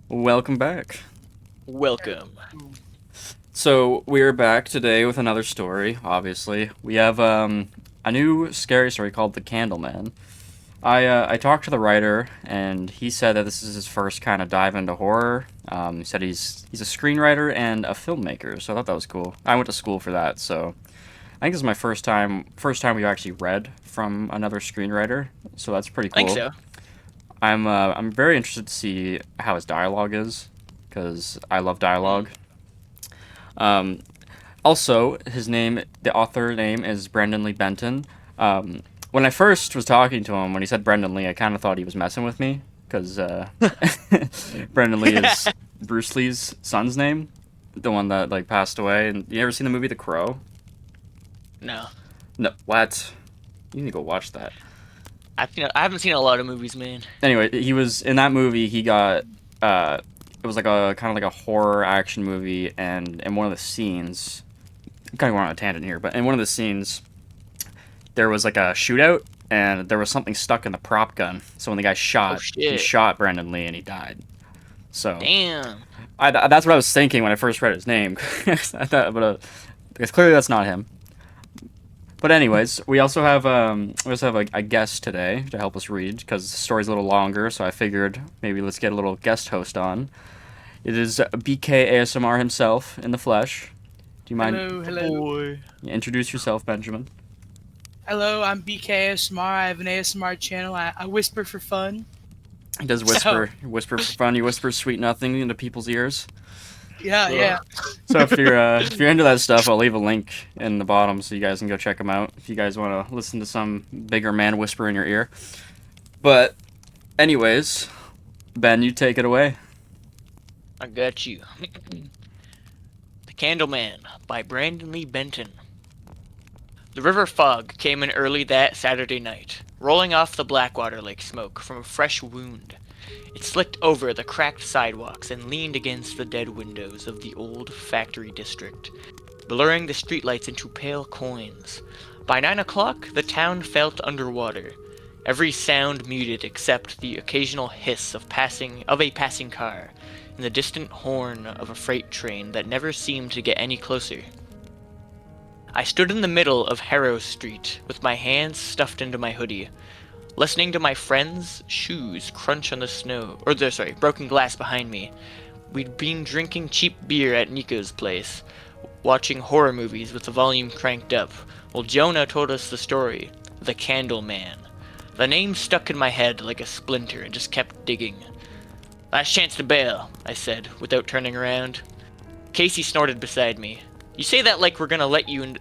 Welcome back. Welcome. So we're back today with another story. Obviously, we have a new scary story called "The Candleman." I talked to the writer, and he said that this is his first kind of dive into horror. He said he's a screenwriter and a filmmaker, so I thought that was cool. I went to school for that, so I think this is my first time we've actually read from another screenwriter. So that's pretty I think cool. so. I'm very interested to see how his dialogue is, because I love dialogue. Mm. Um, Also, the author name is Brandon Lee Benton. When I first was talking to him, when he said Brendan Lee, I kind of thought he was messing with me because Brendan Lee is Bruce Lee's son's name, the one that like passed away. And you ever seen the movie The Crow? No, No, what? You need to go watch that. I haven't seen a lot of movies, man. Anyway, he was in that movie. He got it was like a kind of like a horror action movie, and in one of the scenes, I'm kind of going on a tangent here, but in one of the scenes, there was like a shootout, and there was something stuck in the prop gun. So when the guy Oh shot, he shit! shot Brandon Lee, and he died. So Damn. that's what I was thinking when I first read his name. I thought, but because clearly that's not him. But anyways, we also have a guest today to help us read because the story's a little longer. So I figured maybe let's get a little guest host on. It is BK ASMR himself in the flesh. Do you mind Hello, The hello. boy. introduce yourself, Benjamin? Hello, I'm BK ASMR. I have an ASMR channel. I whisper for fun. He does So, whisper for fun. He whispers sweet nothing into people's ears. yeah, yeah. Ugh. So if you're into that stuff, I'll leave a link in the bottom so you guys can go check him out if you guys want to listen to some bigger man whisper in your ear. But anyways, Ben, you take it away. I got you. The Candleman by Brand Lee Benton. The river fog came in early that Saturday night, rolling off the Blackwater like smoke from a fresh wound. It slicked over the cracked sidewalks and leaned against the dead windows of the old factory district, blurring the streetlights into pale coins. By 9 o'clock, the town felt underwater, every sound muted except the occasional hiss of a passing car and the distant horn of a freight train that never seemed to get any closer. I stood in the middle of Harrow Street with my hands stuffed into my hoodie, listening to my friends' shoes crunch on the snow, broken glass behind me. We'd been drinking cheap beer at Nico's place, watching horror movies with the volume cranked up, while Jonah told us the story, The Candle Man. The name stuck in my head like a splinter and just kept digging. Last chance to bail, I said, without turning around. Casey snorted beside me. You say that like we're gonna let you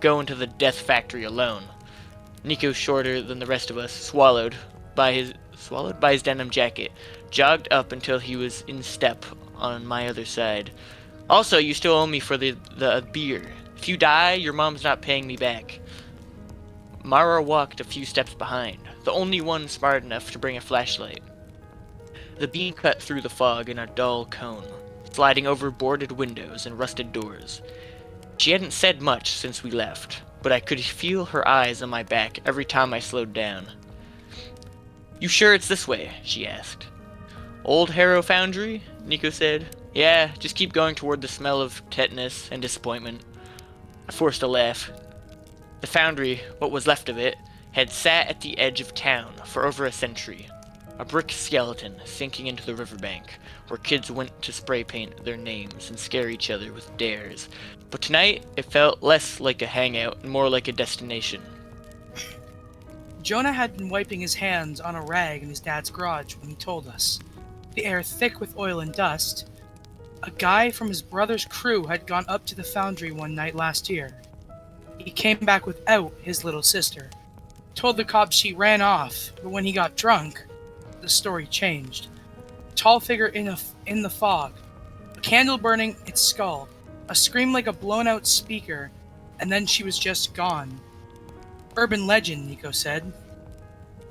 go into the death factory alone. Nico, shorter than the rest of us, swallowed by his denim jacket, jogged up until he was in step on my other side. Also, you still owe me for the beer. If you die, your mom's not paying me back. Mara walked a few steps behind, the only one smart enough to bring a flashlight. The beam cut through the fog in a dull cone, sliding over boarded windows and rusted doors. She hadn't said much since we left, but I could feel her eyes on my back every time I slowed down. You sure it's this way? She asked. Old Harrow Foundry? Nico said. Yeah, just keep going toward the smell of tetanus and disappointment. I forced a laugh. The foundry, what was left of it, had sat at the edge of town for over a century. A brick skeleton sinking into the riverbank, where kids went to spray paint their names and scare each other with dares. But tonight, it felt less like a hangout and more like a destination. Jonah had been wiping his hands on a rag in his dad's garage when he told us. The air thick with oil and dust. A guy from his brother's crew had gone up to the foundry one night last year. He came back without his little sister. Told the cops she ran off, but when he got drunk, the story changed. Tall figure in the fog, a candle burning its skull, a scream like a blown out speaker, and then she was just gone. Urban legend, Nico said.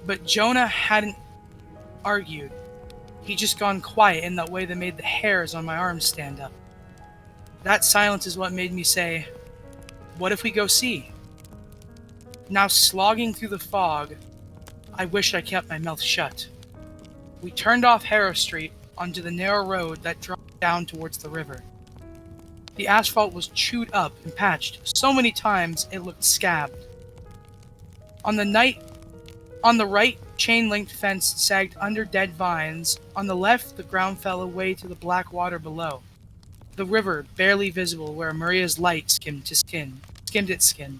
But Jonah hadn't argued. He just gone quiet in that way that made the hairs on my arms stand up. That silence is what made me say, what if we go see? Now slogging through the fog, I wished I kept my mouth shut. We turned off Harrow Street onto the narrow road that dropped down towards the river. The asphalt was chewed up and patched so many times it looked scabbed. On the right, chain-linked fence sagged under dead vines. On the left, the ground fell away to the black water below. The river barely visible where Maria's light skimmed its skin.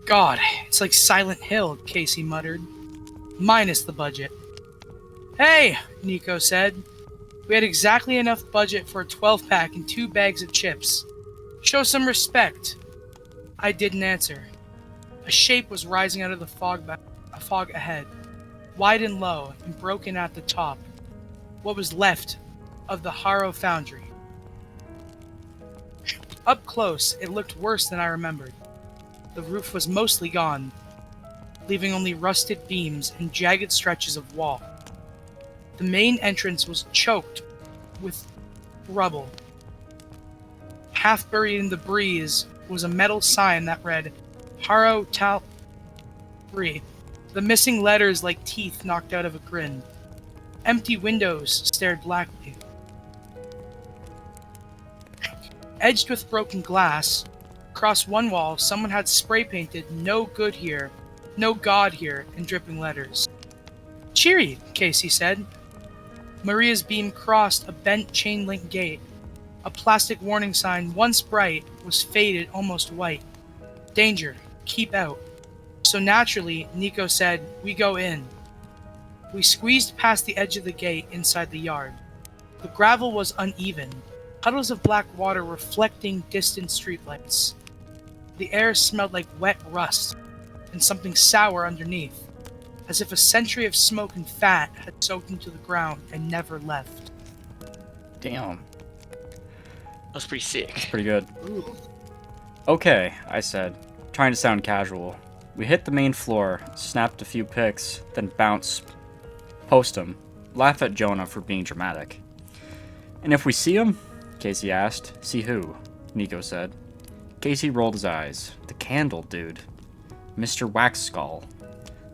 God, it's like Silent Hill, Casey muttered. Minus the budget. Hey, Nico said. We had exactly enough budget for a 12-pack and 2 bags of chips. Show some respect. I didn't answer. A shape was rising out of the fog ahead, wide and low and broken at the top. What was left of the Harrow Foundry. Up close, it looked worse than I remembered. The roof was mostly gone, leaving only rusted beams and jagged stretches of wall. The main entrance was choked with rubble. Half buried in the breeze was a metal sign that read, Harrow Talry. The missing letters like teeth knocked out of a grin. Empty windows stared blackly. Edged with broken glass, across one wall someone had spray painted "No good here, no God here" in dripping letters. Cheery, Casey said. Maria's beam crossed a bent chain-link gate. A plastic warning sign, once bright, was faded almost white. Danger, keep out. So naturally, Nico said, we go in. We squeezed past the edge of the gate inside the yard. The gravel was uneven, puddles of black water reflecting distant streetlights. The air smelled like wet rust, and something sour underneath, as if a century of smoke and fat had soaked into the ground and never left. Damn. That was pretty sick. That's pretty good. Ooh. Okay, I said, trying to sound casual. We hit the main floor, snapped a few pics, then bounce, post them, laugh at Jonah for being dramatic. And if we see him? Casey asked. See who? Nico said. Casey rolled his eyes. The candle, dude. Mr. Wax Skull.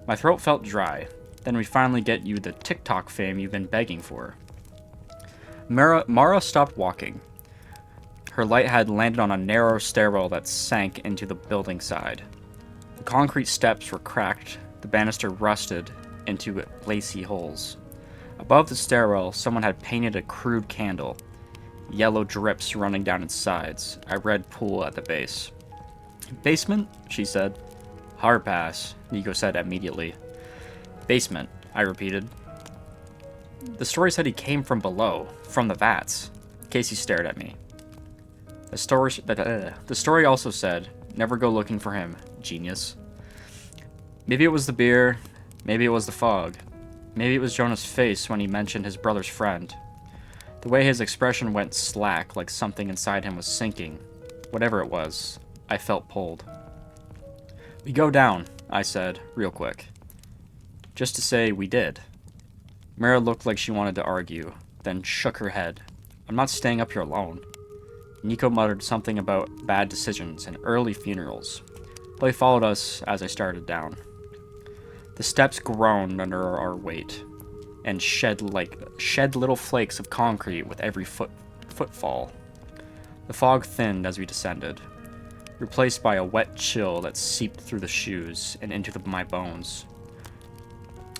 My throat felt dry. Then we finally get you the TikTok fame you've been begging for. Mara stopped walking. Her light had landed on a narrow stairwell that sank into the building side. The concrete steps were cracked, the banister rusted into lacy holes. Above the stairwell, someone had painted a crude candle, yellow drips running down its sides, a red pool at the base. Basement? She said. Hard pass, Nico said immediately. Basement, I repeated. The story said he came from below, from the vats. Casey stared at me. The story also said, never go looking for him, genius. Maybe it was the beer, maybe it was the fog, maybe it was Jonah's face when he mentioned his brother's friend. The way his expression went slack, like something inside him was sinking. Whatever it was, I felt pulled. We go down, I said, real quick. Just to say we did. Mara looked like she wanted to argue, then shook her head. I'm not staying up here alone. Nico muttered something about bad decisions and early funerals, but he followed us as I started down. The steps groaned under our weight, and shed little flakes of concrete with every footfall. The fog thinned as we descended, replaced by a wet chill that seeped through the shoes and into my bones.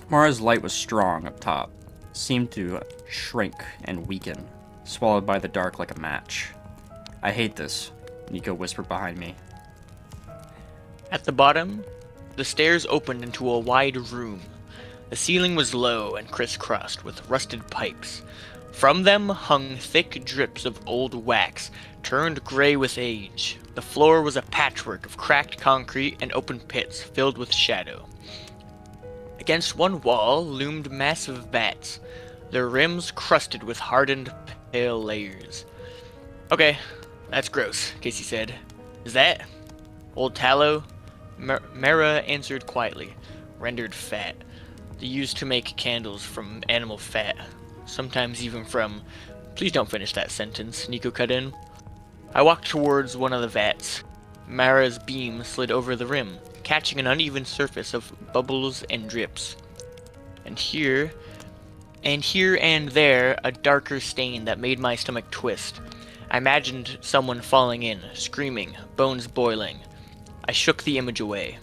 Mara's light was strong up top, seemed to shrink and weaken, swallowed by the dark like a match. I hate this, Nico whispered behind me. At the bottom, the stairs opened into a wide room. The ceiling was low and crisscrossed with rusted pipes. From them hung thick drips of old wax, turned gray with age. The floor was a patchwork of cracked concrete and open pits filled with shadow. Against one wall loomed massive vats, their rims crusted with hardened, pale layers. Okay, that's gross, Casey said. Is that? Old tallow? Mara answered quietly, rendered fat. They used to make candles from animal fat. Sometimes even from... Please don't finish that sentence, Nico cut in. I walked towards one of the vats. Mara's beam slid over the rim, catching an uneven surface of bubbles and drips. And here, and here and there a darker stain that made my stomach twist. I imagined someone falling in, screaming, bones boiling. I shook the image away.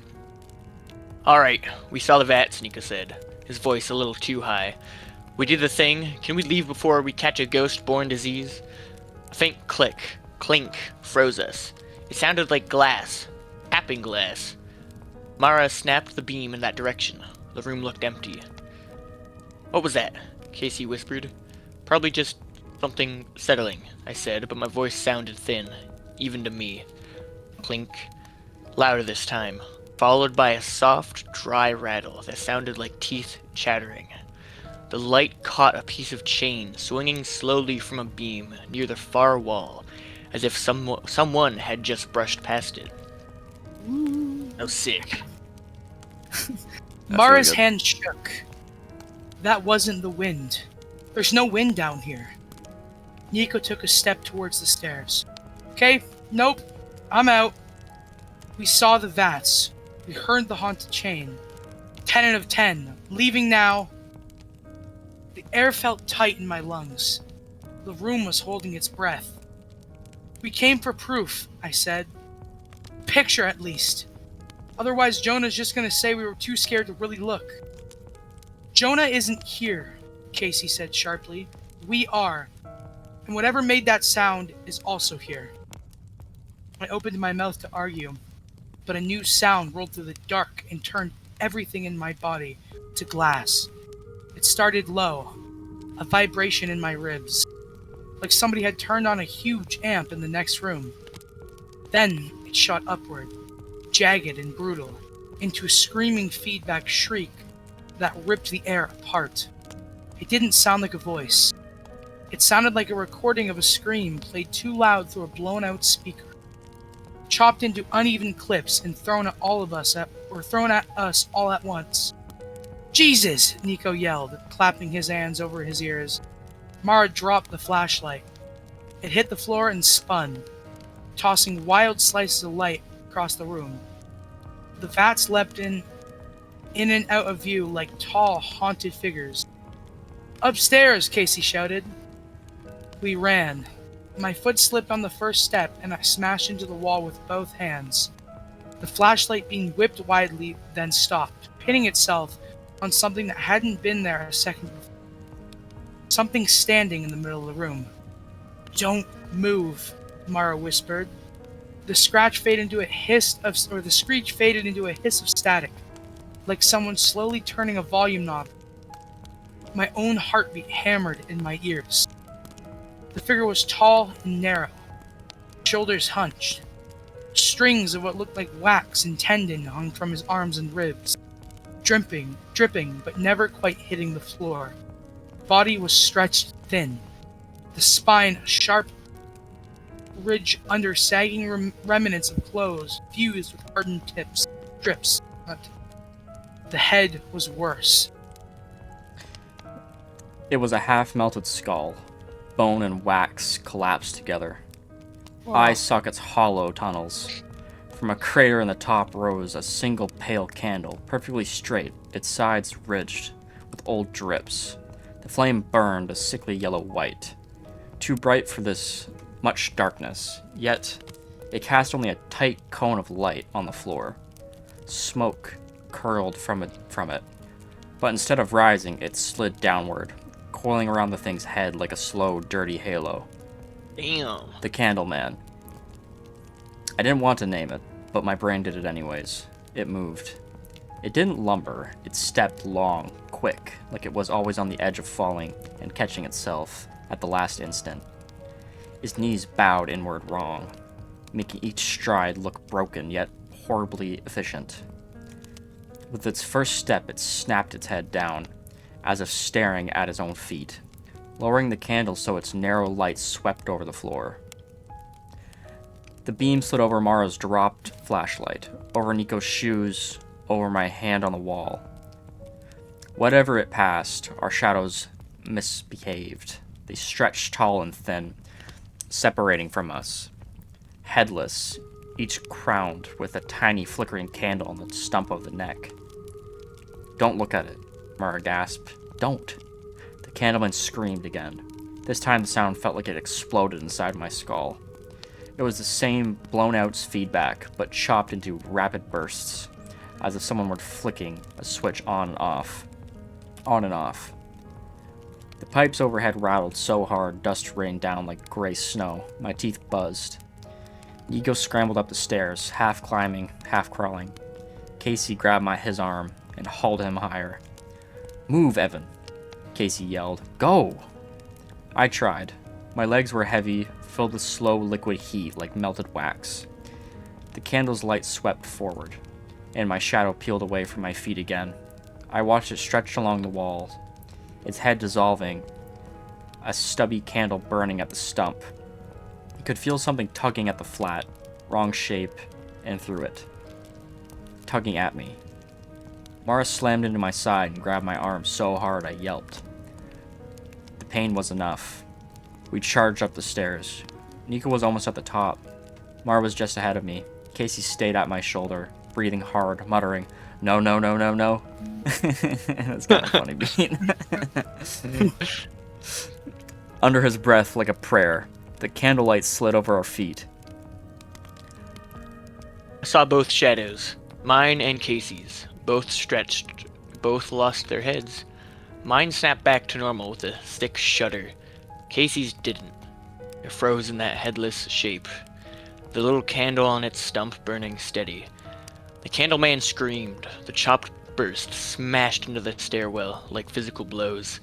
Alright, we saw the vats, Nico said, his voice a little too high. We did the thing. Can we leave before we catch a ghost-borne disease? A faint click, clink, froze us. It sounded like glass. Tapping glass. Mara snapped the beam in that direction. The room looked empty. What was that? Casey whispered. Probably just something settling, I said, but my voice sounded thin, even to me. Clink. Louder this time, followed by a soft, dry rattle that sounded like teeth chattering. The light caught a piece of chain swinging slowly from a beam near the far wall, as if someone had just brushed past it. Oh, sick. Mara's really good. hand shook. That wasn't the wind. There's no wind down here. Nico took a step towards the stairs. Okay, nope, I'm out. We saw the vats. We heard the haunted chain. 10 out of 10. Leaving now. The air felt tight in my lungs. The room was holding its breath. We came for proof, I said. Picture at least. Otherwise, Jonah's just gonna say we were too scared to really look. Jonah isn't here, Casey said sharply. We are. And whatever made that sound is also here. I opened my mouth to argue, but a new sound rolled through the dark and turned everything in my body to glass. It started low, a vibration in my ribs, like somebody had turned on a huge amp in the next room. Then it shot upward, jagged and brutal, into a screaming feedback shriek that ripped the air apart. It didn't sound like a voice. It sounded like a recording of a scream played too loud through a blown-out speaker, chopped into uneven clips and thrown at us all at once. Jesus! Nico yelled, clapping his hands over his ears. Mara dropped the flashlight. It hit the floor and spun, tossing wild slices of light across the room. The vats leapt in and out of view like tall, haunted figures. Upstairs! Casey shouted. We ran. My foot slipped on the first step and I smashed into the wall with both hands. The flashlight beam whipped widely, then stopped, pinning itself on something that hadn't been there a second before. Something standing in the middle of the room. Don't move, Mara whispered. The screech faded into a hiss of static, like someone slowly turning a volume knob. My own heartbeat hammered in my ears. The figure was tall and narrow, shoulders hunched. Strings of what looked like wax and tendon hung from his arms and ribs, dripping, but never quite hitting the floor. Body was stretched thin, the spine a sharp ridge under sagging remnants of clothes fused with hardened drips. The head was worse. It was a half-melted skull. Bone and wax collapsed together. Wow. Eye sockets hollow tunnels. From a crater in the top rose a single pale candle, perfectly straight, its sides ridged with old drips. The flame burned a sickly yellow white, too bright for this much darkness, yet it cast only a tight cone of light on the floor. Smoke curled from it, but instead of rising, it slid downward, coiling around the thing's head like a slow, dirty halo. Damn. The Candleman. I didn't want to name it, but my brain did it anyways. It moved. It didn't lumber, it stepped long, quick, like it was always on the edge of falling and catching itself at the last instant. His knees bowed inward wrong, making each stride look broken yet horribly efficient. With its first step, it snapped its head down, as if staring at his own feet, lowering the candle so its narrow light swept over the floor. The beam slid over Mara's dropped flashlight, over Nico's shoes, over my hand on the wall. Whatever it passed, our shadows misbehaved. They stretched tall and thin, separating from us. Headless, each crowned with a tiny flickering candle on the stump of the neck. Don't look at it, Mara gasped. Don't. The candleman screamed again. This time the sound felt like it exploded inside my skull. It was the same blown-out feedback, but chopped into rapid bursts, as if someone were flicking a switch on and off. On and off. The pipes overhead rattled so hard, dust rained down like gray snow. My teeth buzzed. Nico scrambled up the stairs, half climbing, half crawling. Casey grabbed his arm and hauled him higher. "Move, Evan," Casey yelled. "Go!" I tried. My legs were heavy, filled with slow liquid heat like melted wax. The candle's light swept forward, and my shadow peeled away from my feet again. I watched it stretch along the wall, its head dissolving, a stubby candle burning at the stump. I could feel something tugging at the flat, wrong shape, and through it. Tugging at me. Mara slammed into my side and grabbed my arm so hard I yelped. The pain was enough. We charged up the stairs. Nico was almost at the top. Mara was just ahead of me. Casey stayed at my shoulder, breathing hard, muttering, "No, no, no, no, no." That's kind of funny beat. Under his breath, like a prayer, the candlelight slid over our feet. I saw both shadows, mine and Casey's. Both stretched, both lost their heads. Mine snapped back to normal with a thick shudder. Casey's didn't. It froze in that headless shape, the little candle on its stump burning steady. The candleman screamed. The chopped burst smashed into the stairwell like physical blows.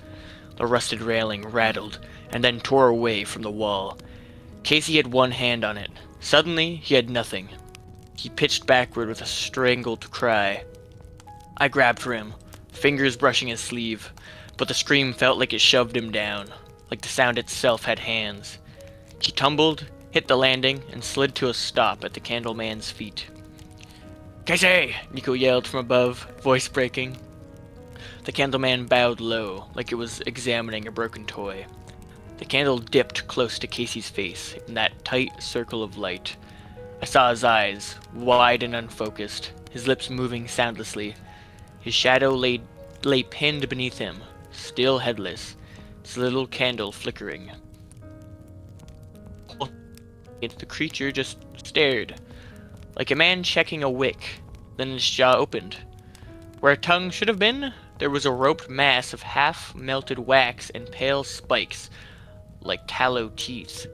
The rusted railing rattled and then tore away from the wall. Casey had one hand on it. Suddenly, he had nothing. He pitched backward with a strangled cry. I grabbed for him, fingers brushing his sleeve, but the scream felt like it shoved him down, like the sound itself had hands. He tumbled, hit the landing, and slid to a stop at the candleman's feet. "Casey!" Nico yelled from above, voice breaking. The candleman bowed low, like it was examining a broken toy. The candle dipped close to Casey's face, in that tight circle of light. I saw his eyes, wide and unfocused, his lips moving soundlessly. His shadow lay pinned beneath him, still headless, its little candle flickering. The creature just stared, like a man checking a wick. Then his jaw opened. Where a tongue should have been, there was a roped mass of half-melted wax and pale spikes, like tallow teeth.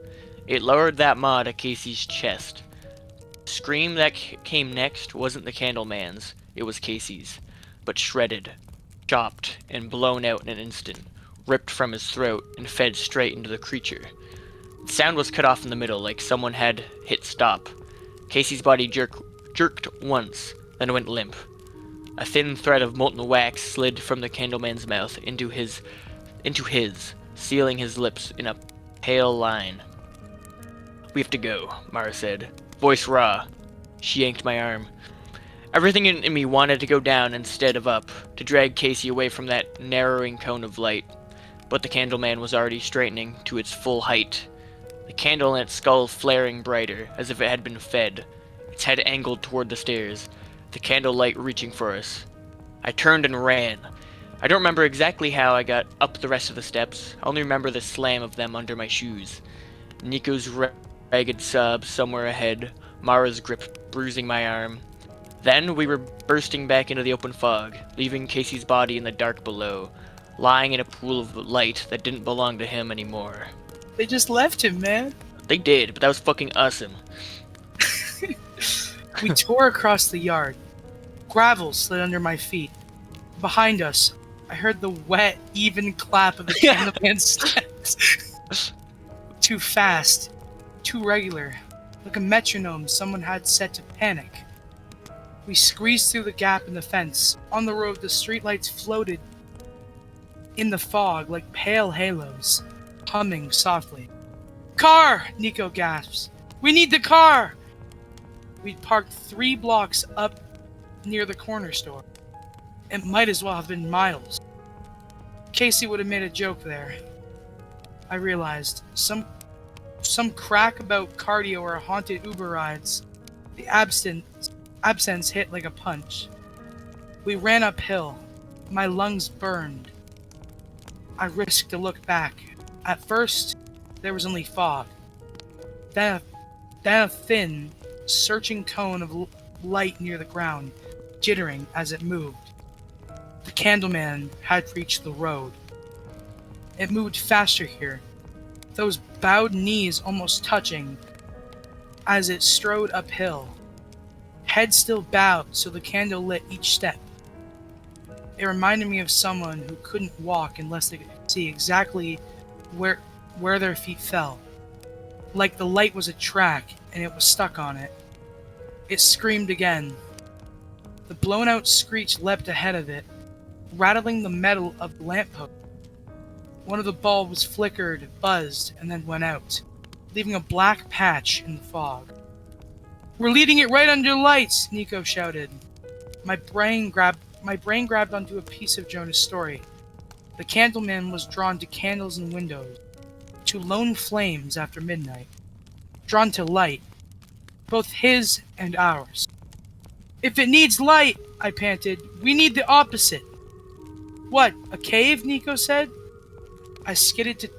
It lowered that maw to Casey's chest. The scream that came next wasn't the candleman's, it was Casey's, but shredded, chopped, and blown out in an instant, ripped from his throat and fed straight into the creature. The sound was cut off in the middle, like someone had hit stop. Casey's body jerked once, then went limp. A thin thread of molten wax slid from the candleman's mouth into his, sealing his lips in a pale line. "We have to go," Mara said, voice raw. She yanked my arm. Everything in me wanted to go down instead of up, to drag Casey away from that narrowing cone of light. But the candleman was already straightening to its full height, the candle in its skull flaring brighter, as if it had been fed, its head angled toward the stairs, the candlelight reaching for us. I turned and ran. I don't remember exactly how I got up the rest of the steps. I only remember the slam of them under my shoes. Nico's ragged sob somewhere ahead, Mara's grip bruising my arm. Then we were bursting back into the open fog, leaving Casey's body in the dark below, lying in a pool of light that didn't belong to him anymore. They just left him, man. They did, but that was fucking awesome. We tore across the yard. Gravel slid under my feet. Behind us, I heard the wet, even clap of the candleman's steps. Too fast, too regular, like a metronome someone had set to panic. We squeezed through the gap in the fence. On the road, the streetlights floated in the fog like pale halos, humming softly. "Car!" Nico gasps. "We need the car!" We'd parked 3 blocks up near the corner store. It might as well have been miles. Casey would have made a joke there. I realized. Some crack about cardio or haunted Uber rides. The absence hit like a punch. We ran uphill. My lungs burned. I risked a look back. At first, there was only fog. Then a thin, searching cone of light near the ground, jittering as it moved. The Candleman had reached the road. It moved faster here, those bowed knees almost touching as it strode uphill. Head still bowed so the candle lit each step. It reminded me of someone who couldn't walk unless they could see exactly where their feet fell. Like the light was a track and it was stuck on it. It screamed again. The blown out screech leapt ahead of it, rattling the metal of the lamppost. One of the bulbs flickered, buzzed, and then went out, leaving a black patch in the fog. "We're leading it right under lights!" Nico shouted. My brain grabbed onto a piece of Jonah's story. The Candleman was drawn to candles and windows, to lone flames after midnight, drawn to light, both his and ours. "If it needs light," I panted, "we need the opposite." "What, a cave?" Nico said. I skidded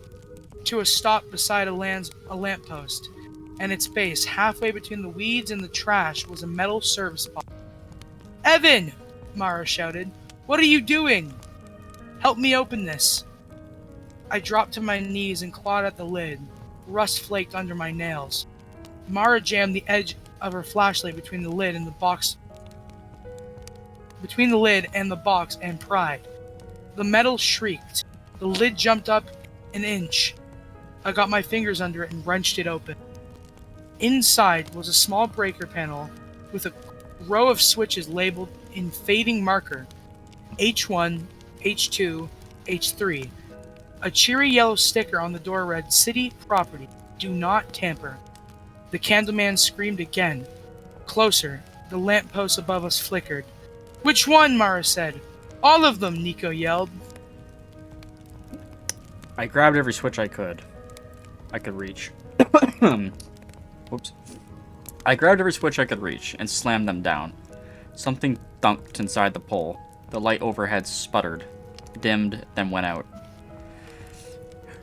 to a stop beside a lamppost, and its base, halfway between the weeds and the trash, was a metal service box. "Evan!" Mara shouted. "What are you doing? Help me open this." I dropped to my knees and clawed at the lid. Rust flaked under my nails. Mara jammed the edge of her flashlight between the lid and the box and pried. The metal shrieked. The lid jumped up an inch. I got my fingers under it and wrenched it open. Inside was a small breaker panel with a row of switches labeled in fading marker H1, H2, H3. A cheery yellow sticker on the door read, "City Property. Do not tamper." The Candleman screamed again. Closer. The lamppost above us flickered. "Which one?" Mara said. "All of them," Nico yelled. I grabbed every switch I could reach. Whoops. I grabbed every switch I could reach and slammed them down. Something thunked inside the pole. The light overhead sputtered, dimmed, then went out.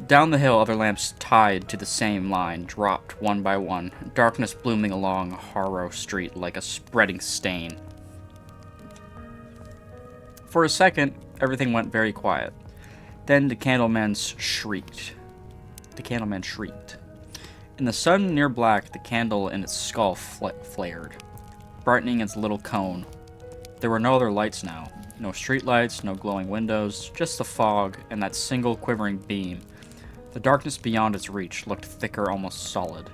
Down the hill, other lamps tied to the same line dropped one by one, darkness blooming along Harrow Street like a spreading stain. For a second, everything went very quiet. Then the Candleman shrieked. In the sun near black, the candle in its skull flared, brightening its little cone. There were no other lights now. No street lights, no glowing windows, just the fog and that single quivering beam. The darkness beyond its reach looked thicker, almost solid.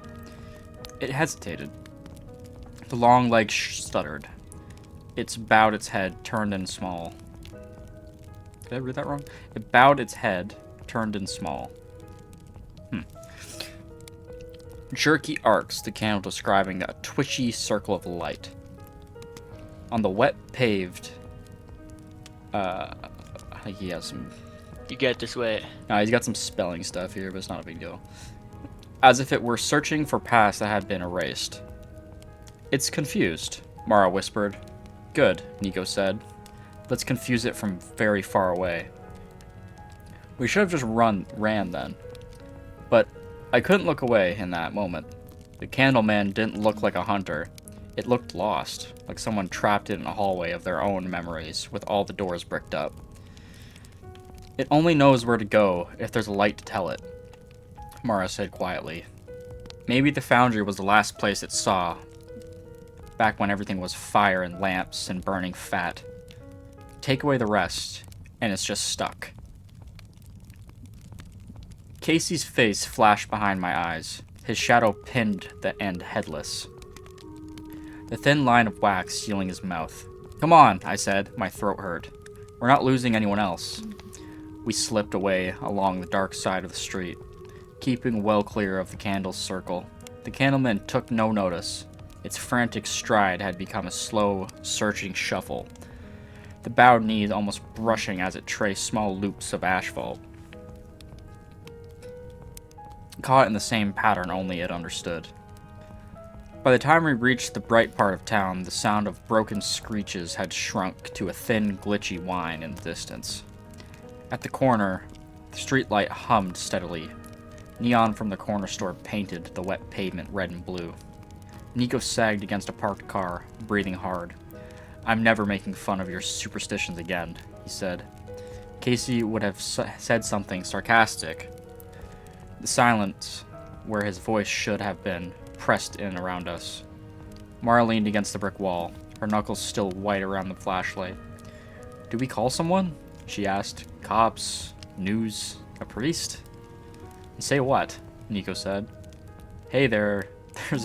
It hesitated. The long legs stuttered. It bowed its head, turned in small. Did I read that wrong? It bowed its head, turned in small. Jerky arcs, the candle describing a twitchy circle of light. On the wet paved... I think he has some... You get this way. No, he's got some spelling stuff here, but it's not a big deal. As if it were searching for past that had been erased. "It's confused," Mara whispered. "Good," Nico said. "Let's confuse it from very far away." We should have just ran then. But I couldn't look away in that moment. The Candleman didn't look like a hunter. It looked lost, like someone trapped in a hallway of their own memories, with all the doors bricked up. "It only knows where to go if there's a light to tell it," Mara said quietly. "Maybe the foundry was the last place it saw, back when everything was fire and lamps and burning fat. Take away the rest, and it's just stuck." Casey's face flashed behind my eyes. His shadow pinned the end headless. The thin line of wax sealing his mouth. "Come on," I said. My throat hurt. "We're not losing anyone else." We slipped away along the dark side of the street, keeping well clear of the candle's circle. The Candleman took no notice. Its frantic stride had become a slow, searching shuffle, the bowed knees almost brushing as it traced small loops of asphalt, caught in the same pattern only it understood. By the time we reached the bright part of town, the sound of broken screeches had shrunk to a thin, glitchy whine in the distance. At the corner, The streetlight hummed steadily. Neon from the corner store painted the wet pavement red and blue. Nico sagged against a parked car, breathing hard. "I'm never making fun of your superstitions again," he said. Casey would have said something sarcastic. The silence, where his voice should have been, pressed in around us. Mara leaned against the brick wall, her knuckles still white around the flashlight. "Do we call someone?" she asked. "Cops? News? A priest?" "Say what?" Nico said. "Hey there's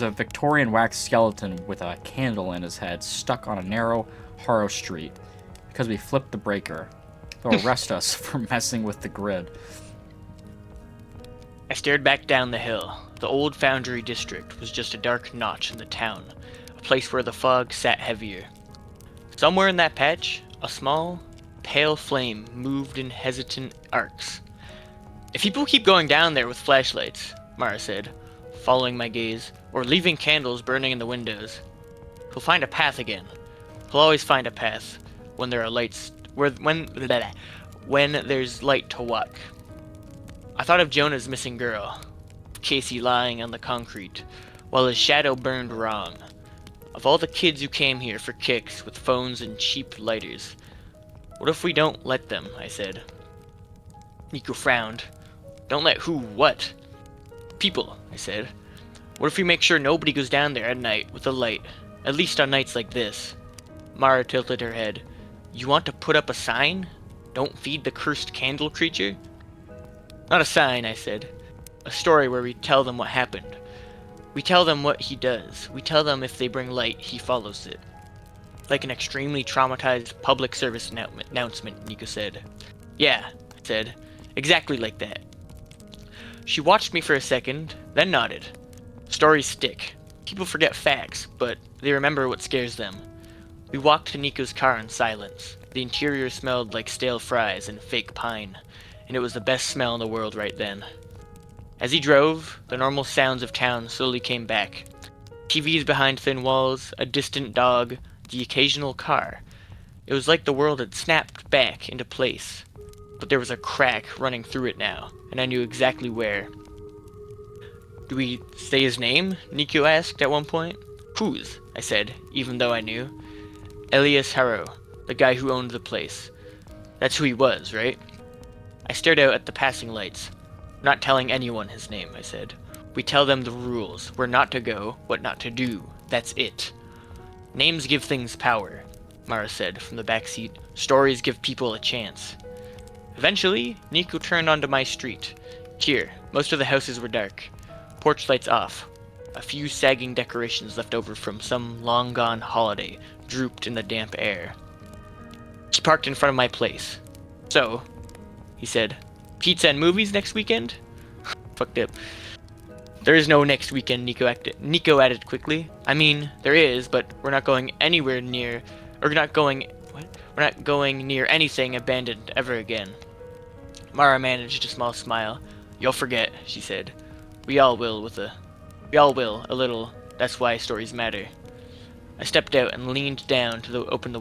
a Victorian wax skeleton with a candle in his head stuck on a narrow Harrow Street because we flipped the breaker. They'll arrest us for messing with the grid." I stared back down the hill. The old foundry district was just a dark notch in the town, a place where the fog sat heavier. Somewhere in that patch, a small, pale flame moved in hesitant arcs. "If people keep going down there with flashlights," Mara said, following my gaze, "or leaving candles burning in the windows, he'll find a path again. He'll always find a path when there are lights, when there's light to walk." I thought of Jonah's missing girl, Casey lying on the concrete, while his shadow burned wrong. Of all the kids who came here for kicks with phones and cheap lighters, what if we don't let them, I said. Nico frowned. "Don't let who, what?" "People," I said. "What if we make sure nobody goes down there at night with a light, at least on nights like this?" Mara tilted her head. "You want to put up a sign? Don't feed the cursed candle creature?" "Not a sign," I said. "A story where we tell them what happened. We tell them what he does. We tell them if they bring light, he follows it." Like an extremely traumatized public service announcement, Nico said. "Yeah," I said. "Exactly like that." She watched me for a second, then nodded. Stories stick. People forget facts, but they remember what scares them. We walked to Nico's car in silence. The interior smelled like stale fries and fake pine, and it was the best smell in the world right then. As he drove, the normal sounds of town slowly came back. TVs behind thin walls, a distant dog, the occasional car. It was like the world had snapped back into place. But there was a crack running through it now, and I knew exactly where. "Do we say his name?" Nico asked at one point. "Whose?" I said, even though I knew. "Elias Harrow, the guy who owned the place. That's who he was, right?" I stared out at the passing lights. "Not telling anyone his name," I said. "We tell them the rules, where not to go, what not to do. That's it." "Names give things power," Mara said from the back seat. "Stories give people a chance." Eventually, Nico turned onto my street. Here, most of the houses were dark. Porch lights off. A few sagging decorations left over from some long-gone holiday drooped in the damp air. He parked in front of my place. "So," he said, "pizza and movies next weekend?" Fucked up. "There is no next weekend," Nico added quickly. "I mean, there is, but we're not going anywhere near... We're not going near anything abandoned ever again." Mara managed a small smile. "You'll forget," she said. We all will, a little. That's why stories matter." I stepped out and leaned down to open the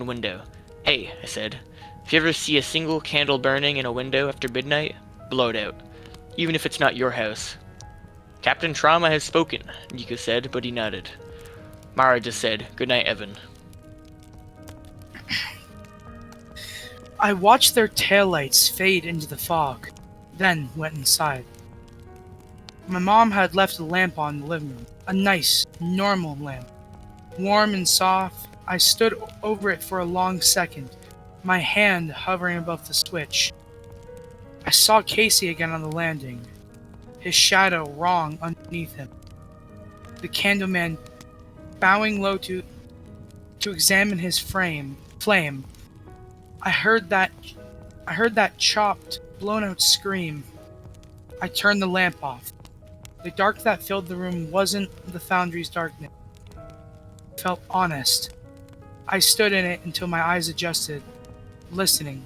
window. "Hey," I said, "if you ever see a single candle burning in a window after midnight, blow it out. Even if it's not your house." "Captain Trauma has spoken," Nico said, but he nodded. Mara just said, "Good night, Evan." I watched their taillights fade into the fog, then went inside. My mom had left a lamp on in the living room, a nice, normal lamp. Warm and soft, I stood over it for a long second, my hand hovering above the switch. I saw Casey again on the landing, his shadow wrong underneath him. The candleman bowing low to examine his flame. I heard that chopped, blown-out scream. I turned the lamp off. The dark that filled the room wasn't the foundry's darkness. It felt honest. I stood in it until my eyes adjusted, listening.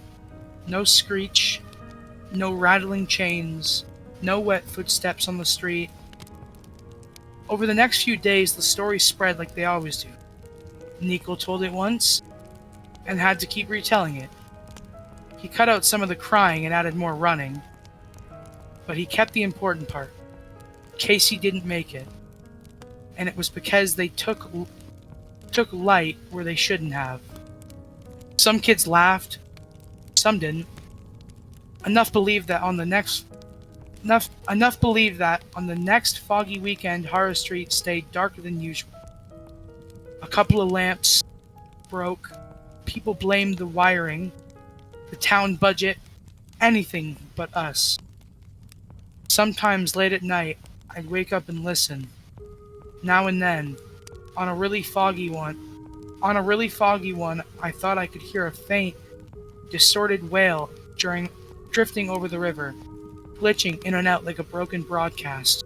No screech, no rattling chains, no wet footsteps on the street. Over the next few days, the story spread like they always do. Nico told it once, and had to keep retelling it. He cut out some of the crying and added more running, but he kept the important part. Casey didn't make it, and it was because they took light where they shouldn't have. Some kids laughed, some didn't. Enough believed that on the next foggy weekend, Horror Street stayed darker than usual. A couple of lamps broke. People blamed the wiring, the town budget, anything but us. Sometimes late at night, I'd wake up and listen. Now and then, on a really foggy one, I thought I could hear a faint, distorted wail drifting over the river, glitching in and out like a broken broadcast.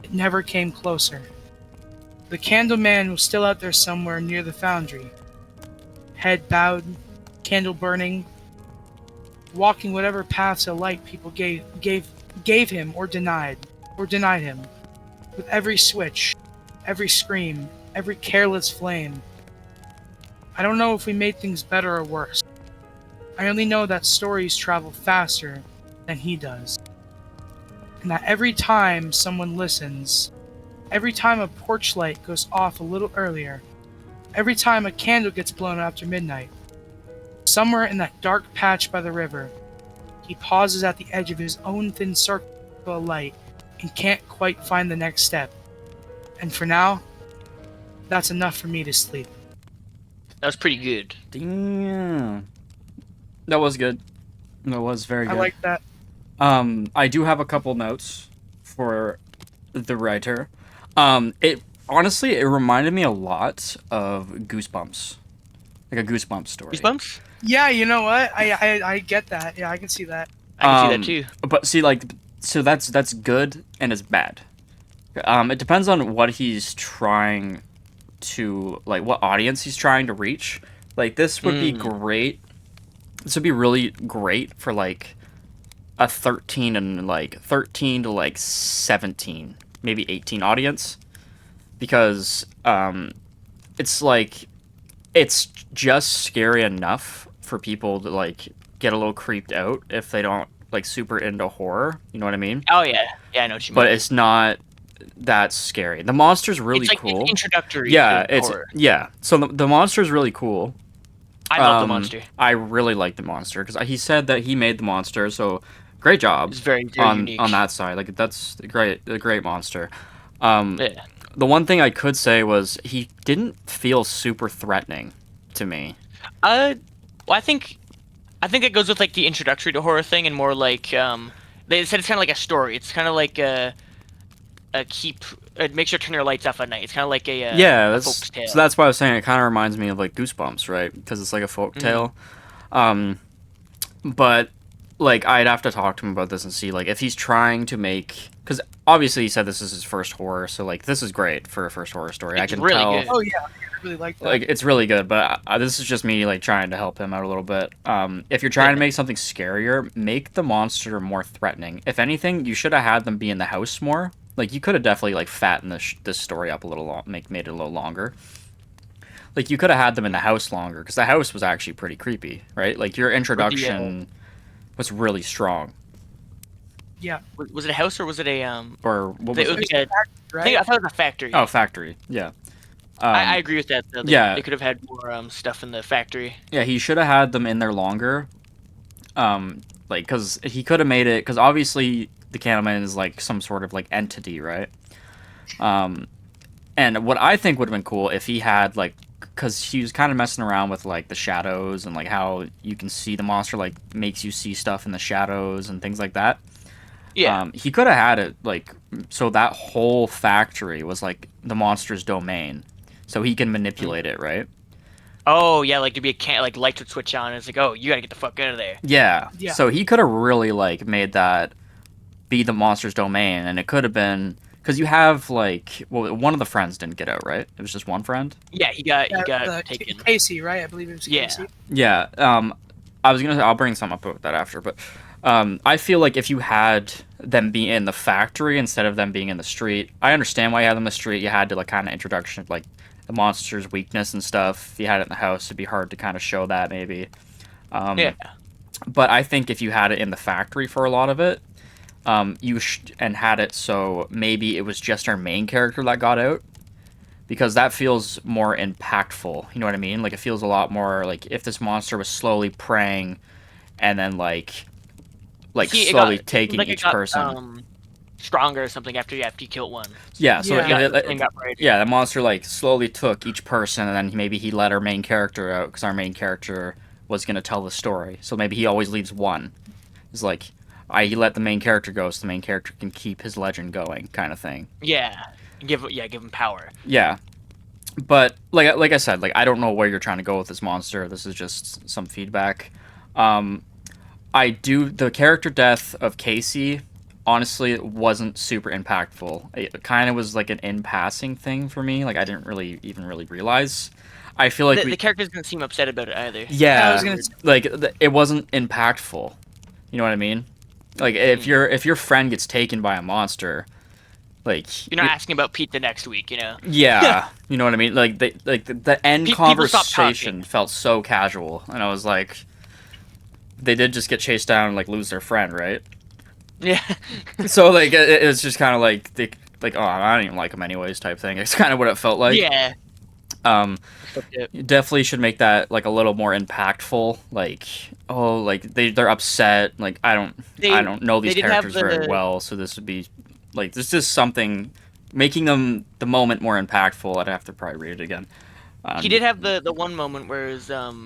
It never came closer. The Candleman was still out there somewhere near the foundry, head bowed, candle burning, walking whatever paths of light people gave him or denied him. With every switch, every scream, every careless flame. I don't know if we made things better or worse. I only know that stories travel faster than he does. And that every time someone listens, every time a porch light goes off a little earlier, every time a candle gets blown out after midnight, somewhere in that dark patch by the river, he pauses at the edge of his own thin circle of light and can't quite find the next step. And for now, that's enough for me to sleep. That was pretty good. Damn. That was good. That was very good. I like that. I do have a couple notes for the writer. It honestly, it reminded me a lot of Goosebumps, like a Goosebumps story. Goosebumps? Yeah, you know what? I get that. Yeah, I can see that. I can see that too. But see, like, so that's good and it's bad. It depends on what he's trying to, like, what audience he's trying to reach. Like, this would be great. This would be really great for, like, a 13 to, like, 17, maybe 18 audience. Because, it's, like, it's just scary enough for people to, like, get a little creeped out if they don't, like, super into horror. You know what I mean? Oh yeah, I know what you mean. But it's not that scary. The monster's really it's like cool. It's introductory. Yeah, to it's horror. yeah. So the monster's really cool. I love the monster. I really like the monster because he said that he made the monster. So great job. It's very, very on unique. on that side. Like that's a great monster. Yeah. The one thing I could say was he didn't feel super threatening to me. Well, I think it goes with like the introductory to horror thing, and more like they said it's kind of like a story. It's kind of like make sure to turn your lights off at night. It's kind of like a Yeah, a that's folk's tale. so that's why I was saying it kind of reminds me of like Goosebumps, right? Because it's like a folk tale. But like I'd have to talk to him about this and see like if he's trying to make, because obviously he said this is his first horror, so like this is great for a first horror story. I It's can really tell. good. Oh yeah, I really like that. Like it's really good, but this is just me like trying to help him out a little bit. If you're trying to make something scarier, make the monster more threatening. If anything, you should have had them be in the house more. Like you could have definitely like fattened this story up a little, made it a little longer. Like you could have had them in the house longer because the house was actually pretty creepy, right? Like your introduction was really strong. Yeah. Was it a house or was it a Or what was It it? was like Right? I thought it was a factory. Oh, factory. Yeah. I agree with that. Though. Yeah. They could have had more stuff in the factory. Yeah, he should have had them in there longer. Like, because he could have made it, because obviously the Candleman is like some sort of like entity, right? And what I think would have been cool if he had like, because he was kind of messing around with like the shadows and like how you can see the monster like makes you see stuff in the shadows and things like that. Yeah. He could have had it like so that whole factory was like the monster's domain, so he can manipulate it, right? Oh yeah, like to be like lights would switch on. And it's like, oh, you gotta get the fuck out of there. Yeah. Yeah. So he could have really like made that be the monster's domain, and it could have been because you have like one of the friends didn't get out, right? It was just one friend. Yeah, he got taken. Casey, right? I believe it was Yeah. Casey. Yeah. I was gonna. I'll bring some up about that after, but I feel like if you had them be in the factory instead of them being in the street, I understand why you had them in the street. You had to like kind of introduction like the monster's weakness and stuff. If you had it in the house, it'd be hard to kind of show that maybe. Yeah. But I think if you had it in the factory for a lot of it, and had it so maybe it was just our main character that got out, because that feels more impactful. You know what I mean? Like it feels a lot more like if this monster was slowly preying, and then like See, slowly it seemed taking like it each got person. stronger or something after you killed one. Yeah, so Yeah. It got brighter. yeah, the monster like slowly took each person, and then maybe he let our main character out because our main character was gonna tell the story. So maybe he always leaves one. It's like, he let the main character go, so the main character can keep his legend going, kind of thing. Yeah, give him power. Yeah, but like I said, like I don't know where you're trying to go with this monster. This is just some feedback. Um, I do the character death of Casey. Honestly, it wasn't super impactful. It kind of was like an in passing thing for me. Like I didn't really realize. I feel like The characters didn't seem upset about it either. I yeah, was gonna say, like it wasn't impactful. You know what I mean? Like if your friend gets taken by a monster, like You're not asking about Pete the next week, you know? yeah, you know what I mean? Like the end People stop conversation talking. felt so casual, and I was like, they did just get chased down and like lose their friend, right? Yeah. So like it was just kind of like oh, I don't even like him anyways type thing. It's kind of what it felt like. Yeah. Um, Yep. you definitely should make that like a little more impactful. Like oh, like they're upset. Like I don't know They these did have characters very well, so this would be like this is something making them the moment more impactful. I'd have to probably read it again. He did have the one moment where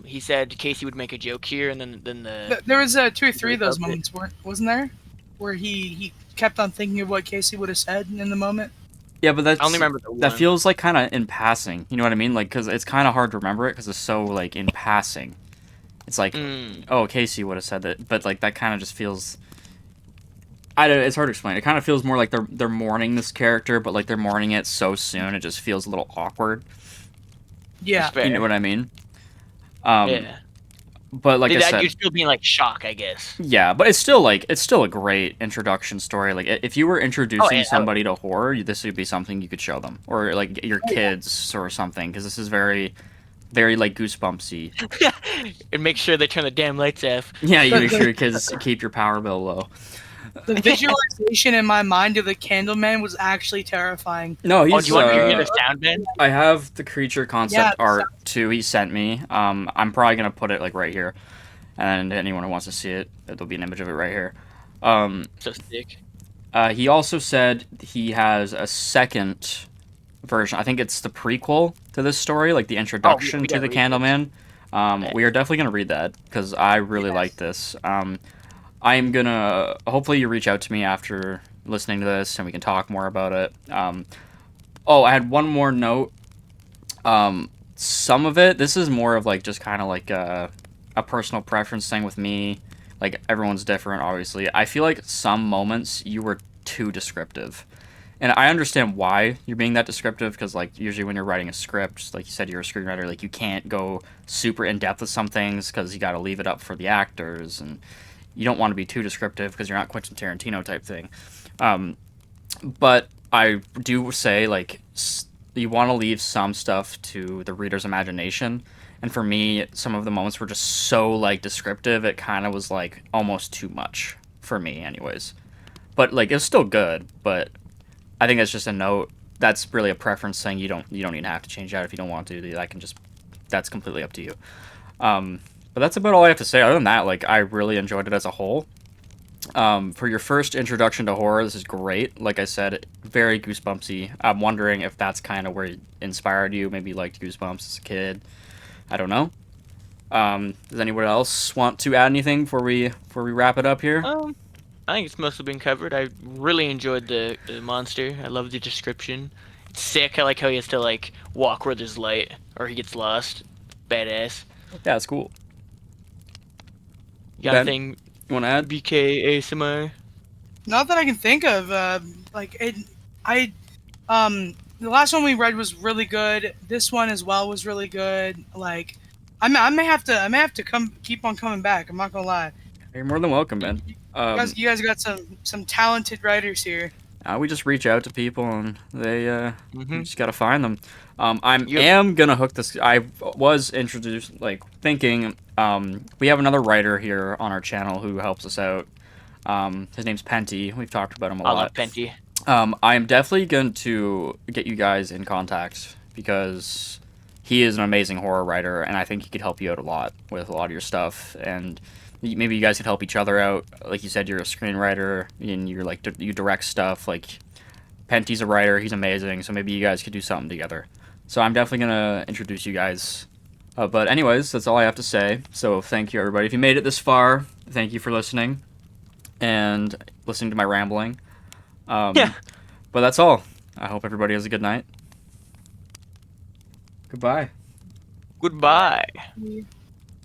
he said Casey would make a joke here, and then the there was 2 or 3 of those moments, wasn't there? Where he kept on thinking of what Casey would have said in the moment. Yeah, but that's I only remember the that one. feels like kind of in passing. You know what I mean? Like because it's kind of hard to remember it because it's so like in passing. It's like oh Casey would have said that, but like that kind of just feels. I don't. It's hard to explain. It kind of feels more like they're mourning this character, but like they're mourning it so soon. It just feels a little awkward. Yeah. You know what I mean? Yeah. But like I said, You'd still be in like shock, I guess. yeah, but it's still a great introduction story. Like if you were introducing somebody to horror, this would be something you could show them, or like your kids or something, because this is very, very like goosebumpsy. And make sure they turn the damn lights off. Yeah, you make sure your kids keep your power bill low. The visualization in my mind of the Candleman was actually terrifying. No, Oh, he's. do you want me to hear the sound, Ben? I have the creature concept Yeah, the art too. He sent me. I'm probably gonna put it like right here, and anyone who wants to see it, there'll be an image of it right here. So sick. He also said he has a second version. I think it's the prequel to this story, like the introduction we to gotta the read this. Candleman. We are definitely gonna read that because I really like this. I'm gonna hopefully you reach out to me after listening to this and we can talk more about it. Oh, I had one more note. Some of it, this is more of like just kind of like a personal preference thing with me. Like everyone's different, obviously. I feel like some moments you were too descriptive. And I understand why you're being that descriptive because, like, usually when you're writing a script, like you said, you're a screenwriter, like, you can't go super in depth with some things because you got to leave it up for the actors, and you don't want to be too descriptive because you're not Quentin Tarantino type thing. But I do say, like, you want to leave some stuff to the reader's imagination. And for me, some of the moments were just so, like, descriptive, it kind of was, like, almost too much for me, anyways. But, like, it's still good, but I think that's just a note. That's really a preference thing. You don't even have to change out if you don't want to. I can just, that's completely up to you. But that's about all I have to say. Other than that, like I really enjoyed it as a whole. For your first introduction to horror, this is great. Like I said, very goosebumpsy. I'm wondering if that's kind of where it inspired you. Maybe you liked Goosebumps as a kid. I don't know. Does anyone else want to add anything before we wrap it up here? I think it's mostly been covered. I really enjoyed the monster. I love the description. It's sick. I like how he has to like walk where there's light, or he gets lost. Badass. Yeah, it's cool. You got Ben, anything? You want to add? BK ASMR. Not that I can think of. Like it, I, the last one we read was really good. This one as well was really good. Like, I may have to keep on coming back. I'm not gonna lie. You're more than welcome, Ben. You guys got some talented writers here. we just reach out to people and they you just gotta find them. Yep. Am gonna hook this. I was introduced like thinking. We have another writer here on our channel who helps us out. His name's Penty. We've talked about him a I lot. love Penty. I am definitely going to get you guys in contact because he is an amazing horror writer, and I think he could help you out a lot with a lot of your stuff. And maybe you guys could help each other out. Like you said, you're a screenwriter and you're like you direct stuff. Like Penty's a writer; he's amazing. So maybe you guys could do something together. So I'm definitely gonna introduce you guys. But anyways, that's all I have to say. So thank you, everybody. If you made it this far, thank you for listening and listening to my rambling. Yeah. But that's all. I hope everybody has a good night. Goodbye. Goodbye. Yeah.